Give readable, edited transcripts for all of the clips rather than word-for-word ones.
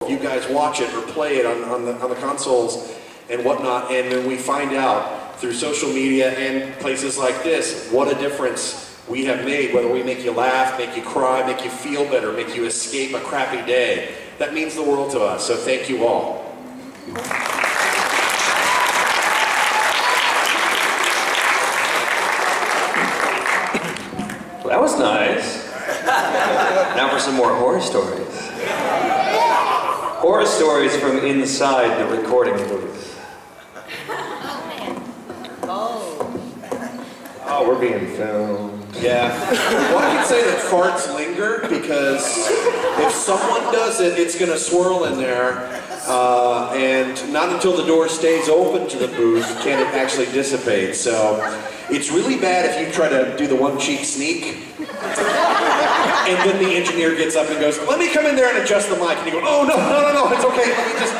you guys watch it or play it on the consoles and whatnot, and then we find out through social media and places like this what a difference we have made, whether we make you laugh, make you cry, make you feel better, make you escape a crappy day. That means the world to us, so thank you all. Well, that was nice. Now for some more horror stories. Horror stories from inside the recording booth. Oh, we're being filmed. Yeah. Well, I can say that farts linger because if someone does it, it's going to swirl in there. And not until the door stays open to the booth can it actually dissipate. So it's really bad if you try to do the one cheek sneak. And then the engineer gets up and goes, let me come in there and adjust the mic. And you go, oh, no, it's okay. Let me just...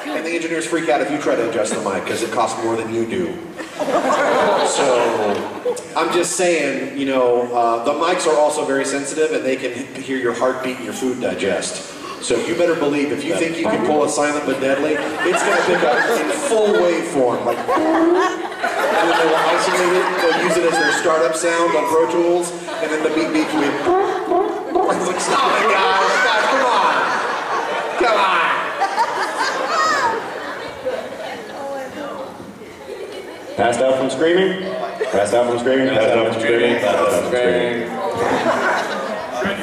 And the engineers freak out if you try to adjust the mic because it costs more than you do. So, I'm just saying, you know, the mics are also very sensitive and they can hear your heartbeat and your food digest. So you better believe if you think you can pull a silent but deadly, it's going to pick up in full waveform. Like, and then they will isolate it, they'll use it as their startup sound on Pro Tools, and then the beep beep will be like, stop it guys, come on! Come on! Passed out from screaming? Passed out from screaming? Passed out from screaming? Passed out from screaming.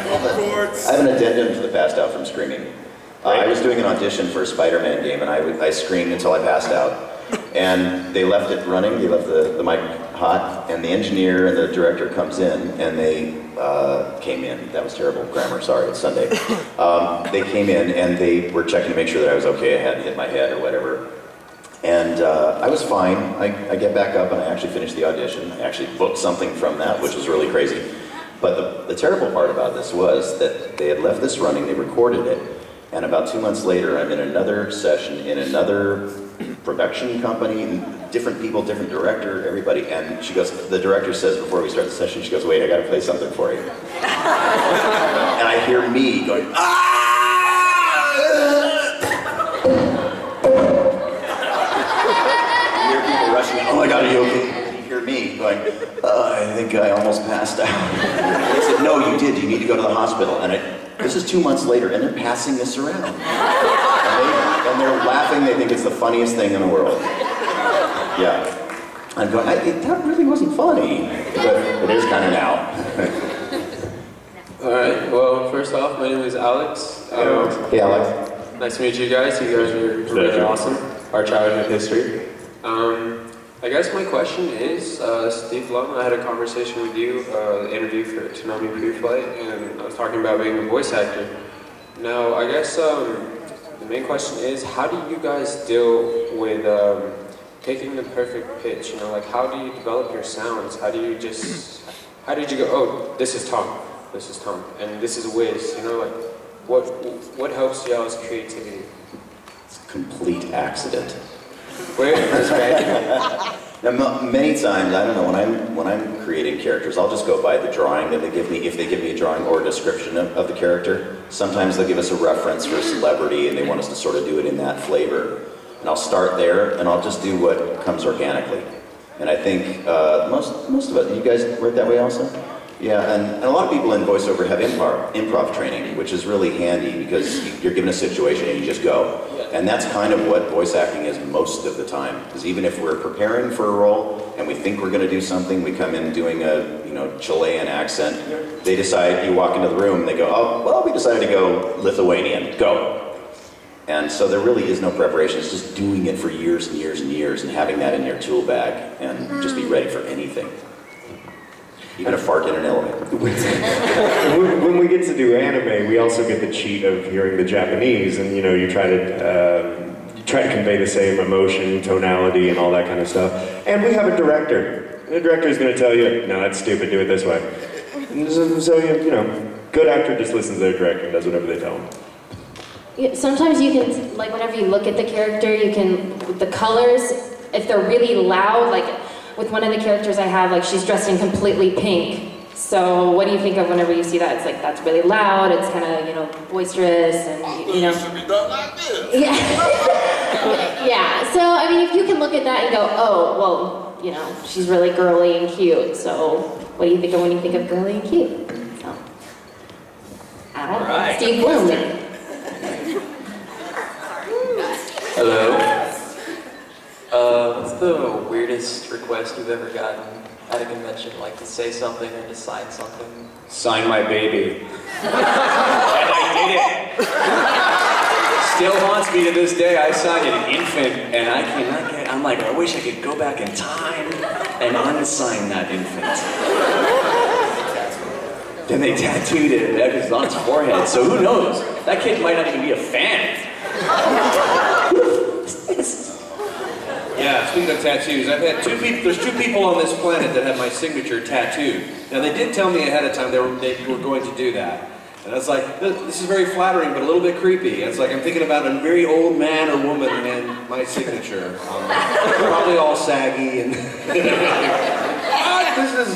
I have an addendum to the passed out from screaming. I was doing an audition for a Spider-Man game and I screamed until I passed out. And they left it running, they left the mic hot, and the engineer and the director comes in and they came in. That was terrible grammar, sorry, it's Sunday. They came in and they were checking to make sure that I was okay, I hadn't hit my head or whatever. And I was fine. I get back up and I actually finished the audition. I actually booked something from that, which was really crazy. But the terrible part about this was that they had left this running, they recorded it, and about 2 months later I'm in another session in another production company, different people, different director, everybody, and she goes, the director says before we start the session, she goes, wait, I gotta play something for you. And I hear me going, ah! I hear people rushing in, oh my God, are you okay? Me going, I think I almost passed out. They said, no, you did. You need to go to the hospital. And this is 2 months later, and they're passing this around. And they're laughing. They think it's the funniest thing in the world. Yeah. I'm going, that really wasn't funny. But it is kind of now. Alright, well, first off, my name is Alex. Hey, Alex. Nice to meet you guys. You guys are really awesome. Our childhood history. I guess my question is, Steve Lum, I had a conversation with you, interview for Tsunami Pre-Flight, and I was talking about being a voice actor. Now, I guess the main question is, how do you guys deal with picking the perfect pitch? You know, like, how do you develop your sounds? How did you go, oh, this is Tom, and this is Wiz, you know, like, what helps y'all's creativity? It's a complete accident. Wait, now, many times, I don't know, when I'm creating characters, I'll just go by the drawing that they give me, if they give me a drawing or a description of the character. Sometimes they'll give us a reference for a celebrity and they want us to sort of do it in that flavor. And I'll start there and I'll just do what comes organically. And I think most of it, you guys work that way also? Yeah, and a lot of people in voiceover have improv training, which is really handy because you're given a situation and you just go. And that's kind of what voice acting is most of the time. Because even if we're preparing for a role and we think we're going to do something, we come in doing a Chilean accent. They decide, you walk into the room and they go, oh, well, we decided to go Lithuanian, go. And so there really is no preparation. It's just doing it for years and years and years and having that in your tool bag and just be ready for anything. Even a fart in an elevator. When we get to do anime, we also get the cheat of hearing the Japanese, and you try to convey the same emotion, tonality, and all that kind of stuff. And we have a director. The director is going to tell you, no, that's stupid, do it this way. And so good actor just listens to their director and does whatever they tell him. Yeah, sometimes you can, like, whenever you look at the character, you can, with the colors, if they're really loud, like, with one of the characters I have, like, she's dressed in completely pink. So what do you think of whenever you see that? It's like, that's really loud, it's kind of, boisterous, and, Yeah. Yeah, so I mean, if you can look at that and go, oh, well, you know, she's really girly and cute, so what do you think of when you think of girly and cute? So, I don't know. Steve Bloom. Hello. What's the weirdest request you've ever gotten at a convention, like to say something or to sign something? Sign my baby. And I did it. Still haunts me to this day. I signed an infant, and I cannot get. I'm like, I wish I could go back in time and unsign that infant. Then they tattooed it, and it was on his forehead. So who knows? That kid might not even be a fan. Yeah, speaking of tattoos, I've had two people. There's two people on this planet that have my signature tattooed. Now they did tell me ahead of time they were going to do that, and I was like, this is very flattering, but a little bit creepy. It's like I'm thinking about a very old man or woman and my signature, probably all saggy and. This is.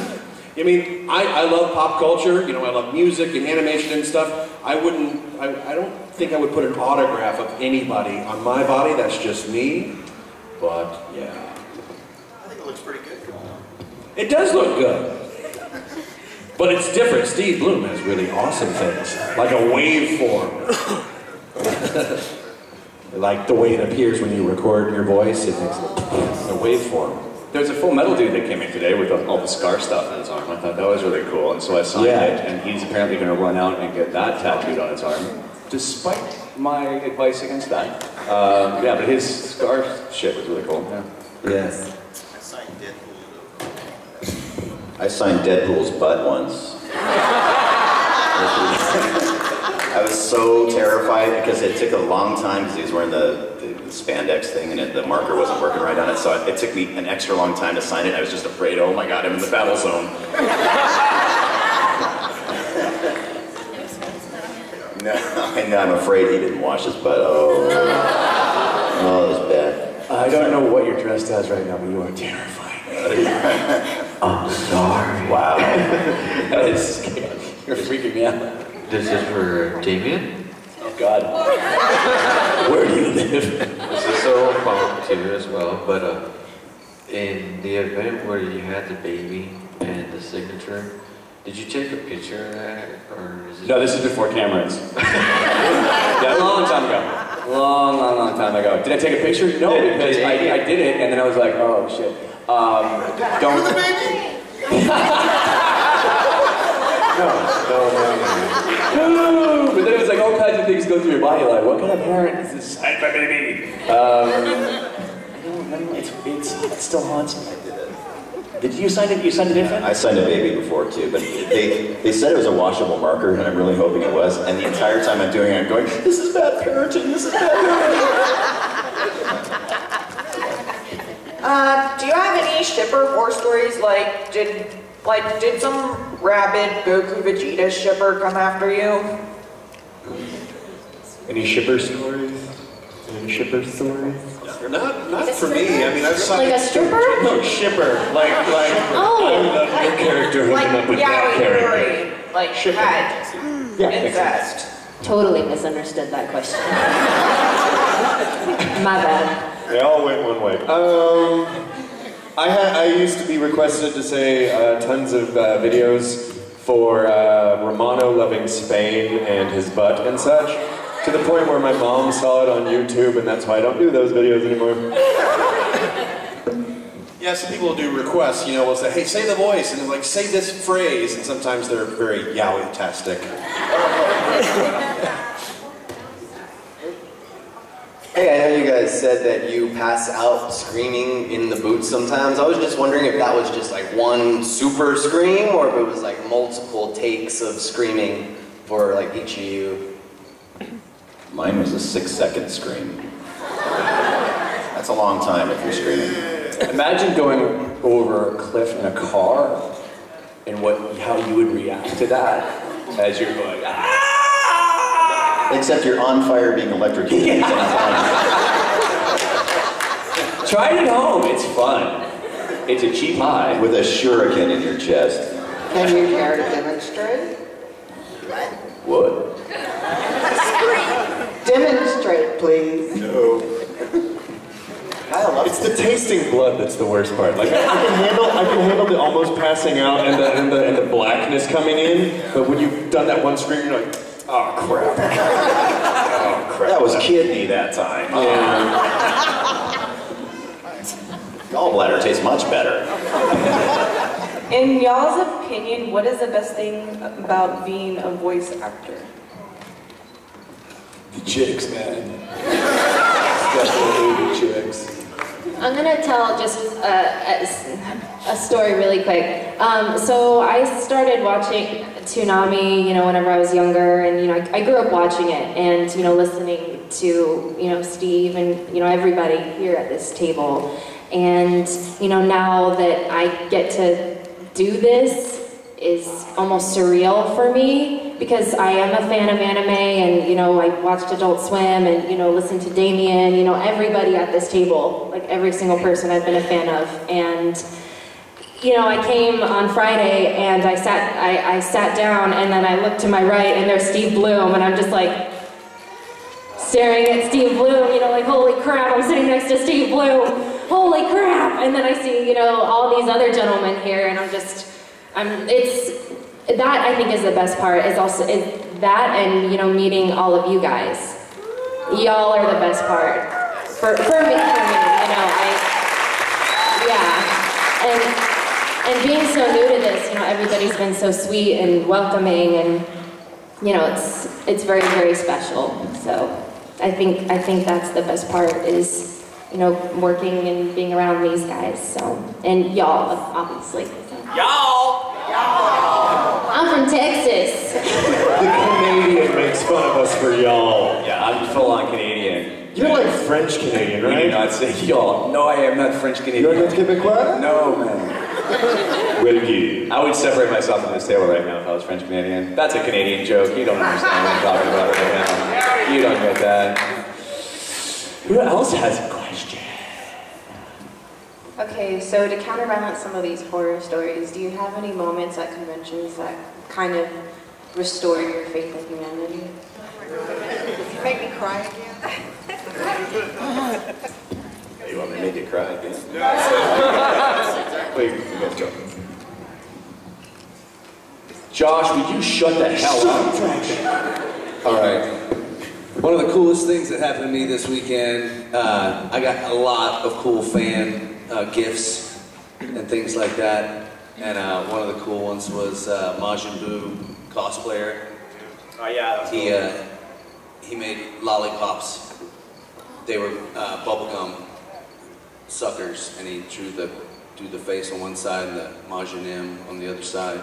I mean, I love pop culture. You know, I love music and animation and stuff. I don't think I would put an autograph of anybody on my body. That's just me. But, yeah. I think it looks pretty good. It does look good. But it's different. Steve Bloom has really awesome things. Like a waveform. Like the way it appears when you record your voice. It makes a waveform. There's a Full Metal dude that came in today with all the scar stuff on his arm. I thought that was really cool, and so I signed it, and he's apparently going to run out and get that tattooed on his arm, despite my advice against that. Yeah, but his scar shit was really cool. Yeah. Yes. I signed Deadpool's butt once. I was so terrified because it took a long time because he was wearing the spandex thing and the marker wasn't working right on it, so it took me an extra long time to sign it. I was just afraid, oh my god, I'm in the battle zone. No, I'm afraid he didn't wash his butt. Oh, it was bad. I don't know what you're dressed as right now, but you are terrifying. I'm sorry. Wow. That is scary. You're freaking me out. This is for Damien? Oh God. Where do you live? This is so fun too as well, but in the event where you had the baby and the signature, did you take a picture of that, or is it... No, this is before cameras. Yeah, a long time ago. Long time ago. Did I take a picture? No, because I did it, and then I was like, oh shit. Don't... the baby? No. But then it was like all kinds of things go through your body, like, what kind of parent is this? Sign my baby. I don't remember. It still haunts me. Did you sign it? You signed it infant? I signed a baby before too, but they said it was a washable marker, and I'm really hoping it was. And the entire time I'm doing it, I'm going, this is bad parenting. This is bad parenting. Do you have any shipper war stories? Like, did some rabid Goku Vegeta shipper come after you? Any shipper stories? Any shipper stories? Not for me. I mean, I've signed... Like a stripper? No, shipper. Like, Oh. I love your character hooking up with that character. Like Shipper. pet, Yeah, incest. Totally misunderstood that question. My bad. They all went one way. I used to be requested to say tons of videos for Romano loving Spain and his butt and such, to the point where my mom saw it on YouTube, and that's why I don't do those videos anymore. Yeah, some people do requests, you know, will say, hey, say the voice, and like, say this phrase, and sometimes they're very yaoi-tastic. Hey, I know you guys said that you pass out screaming in the booth sometimes. I was just wondering if that was just like one super scream, or if it was like multiple takes of screaming for like each of you. Mine was a 6-second scream. That's a long time if you're screaming. Imagine going over a cliff in a car and how you would react to that as you're going, ah! Except you're on fire being electrocuted at the same time. Try it at home, it's fun. It's a cheap high. With a shuriken in your chest. Can you care to demonstrate? What? Demonstrate, please. No. It's the tasting blood that's the worst part. Like I can handle the almost passing out and the blackness coming in, but when you've done that one scream, you're like, oh crap. Oh crap. That was kidney that time. Yeah. Gallbladder tastes much better. In y'all's opinion, what is the best thing about being a voice actor? The chicks, man. Definitely the chicks. I'm gonna tell just a story really quick. So I started watching Toonami, whenever I was younger, and I grew up watching it, and listening to Steve and everybody here at this table, and now that I get to do this is almost surreal for me, because I am a fan of anime, and I watched Adult Swim, and listened to Damien, everybody at this table, like every single person I've been a fan of. And I came on Friday and I sat down, and then I looked to my right and there's Steve Bloom, and I'm just like staring at Steve Bloom, like holy crap, I'm sitting next to Steve Bloom, holy crap. And then I see all these other gentlemen here, and that I think is the best part, is that, and meeting all of you guys. Y'all are the best part for me, and being so new to this, everybody's been so sweet and welcoming, and it's very, very special. So I think that's the best part, is working and being around these guys. So, and y'all, obviously. So. Y'all! I'm from Texas. The Canadian makes fun of us for y'all. Yeah, I'm full-on Canadian. You're like French Canadian, right? You do not say y'all. No, I am not French Canadian. You're not Quebecois? No, man. Wilkie. I would separate myself from this table right now if I was French Canadian. That's a Canadian joke. You don't understand what I'm talking about right now. You don't get that. Who else has a question? Okay, so to counterbalance some of these horror stories, do you have any moments at conventions that kind of restore your faith in humanity? You make me cry again? You want me to make you cry again? Wait, let's go. Josh, would you shut the hell up? All right. One of the coolest things that happened to me this weekend, I got a lot of cool fan gifts and things like that. And one of the cool ones was Majin Buu cosplayer. Oh yeah. He made lollipops. They were bubblegum suckers, and he drew the face on one side and the Majin M on the other side.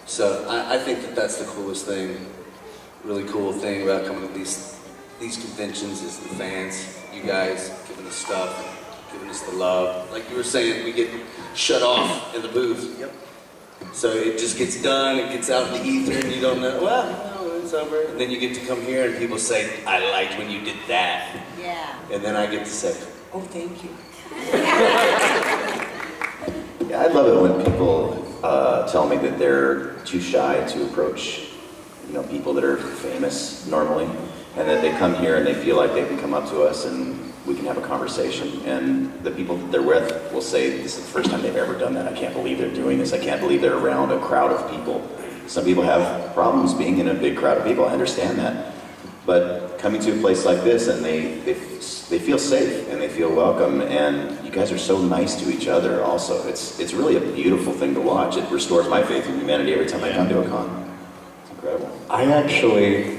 So I think that's the coolest thing, really cool thing about coming to these conventions, is the fans, you guys giving us stuff, giving us the love. Like you were saying, we get shut off in the booth. Yep. So it just gets done, it gets out in the ether, and you don't know, well, no, it's over. And then you get to come here and people say, I liked when you did that. Yeah. And then I get to say, oh, thank you. Yeah, I love it when people tell me that they're too shy to approach, people that are famous normally, and that they come here and they feel like they can come up to us and we can have a conversation. And the people that they're with will say, this is the first time they've ever done that. I can't believe they're doing this. I can't believe they're around a crowd of people. Some people have problems being in a big crowd of people. I understand that. But coming to a place like this, and they feel safe and they feel welcome, and you guys are so nice to each other also. It's really a beautiful thing to watch. It restores my faith in humanity every time I come to a con. It's incredible. I actually